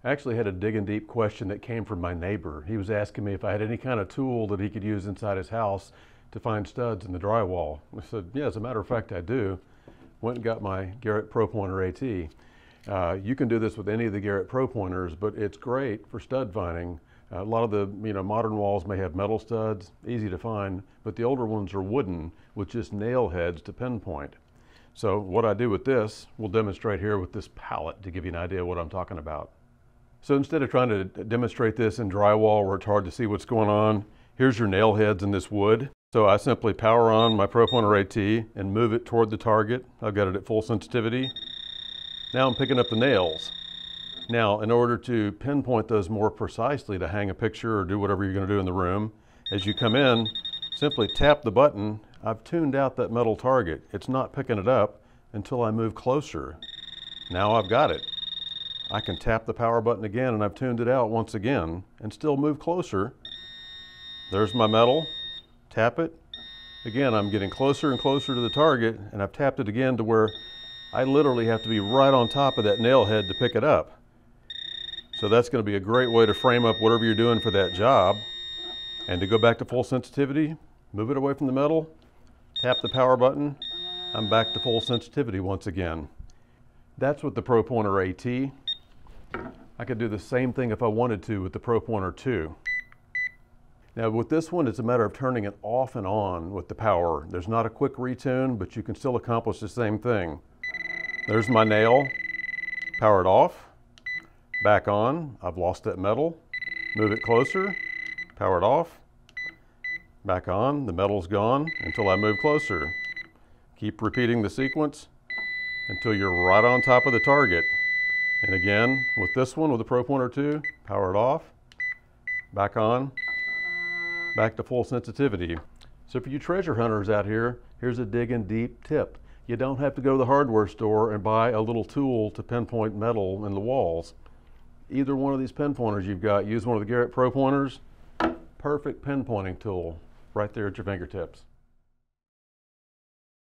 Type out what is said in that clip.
I actually had a digging deep question that came from my neighbor. He was asking me if I had any kind of tool that he could use inside his house to find studs in the drywall. I said, yeah, as a matter of fact, I do. Went and got my Garrett Pro Pointer AT. You can do this with any of the Garrett Pro Pointers, but it's great for stud finding. A lot of the modern walls may have metal studs, easy to find, but the older ones are wooden with just nail heads to pinpoint. So what I do with this, we'll demonstrate here with this palette to give you an idea of what I'm talking about. So instead of trying to demonstrate this in drywall where it's hard to see what's going on, here's your nail heads in this wood. So I simply power on my Pro Pointer AT and move it toward the target. I've got it at full sensitivity. Now I'm picking up the nails. Now, in order to pinpoint those more precisely to hang a picture or do whatever you're going to do in the room, as you come in, simply tap the button. I've tuned out that metal target. It's not picking it up until I move closer. Now I've got it. I can tap the power button again and I've tuned it out once again and still move closer. There's my metal. Tap it. Again, I'm getting closer and closer to the target, and I've tapped it again to where I literally have to be right on top of that nail head to pick it up. So that's going to be a great way to frame up whatever you're doing for that job. And to go back to full sensitivity, move it away from the metal, tap the power button, I'm back to full sensitivity once again. That's with the Pro Pointer AT. I could do the same thing if I wanted to with the Pro Pointer 2. Now with this one, it's a matter of turning it off and on with the power. There's not a quick retune, but you can still accomplish the same thing. There's my nail, power it off, back on, I've lost that metal, move it closer, power it off, back on, the metal's gone until I move closer. Keep repeating the sequence until you're right on top of the target. And again, with this one, with the Pro Pointer 2, power it off, back on, back to full sensitivity. So for you treasure hunters out here, here's a digging deep tip. You don't have to go to the hardware store and buy a little tool to pinpoint metal in the walls. Either one of these pinpointers you've got, use one of the Garrett Pro Pointers, perfect pinpointing tool right there at your fingertips.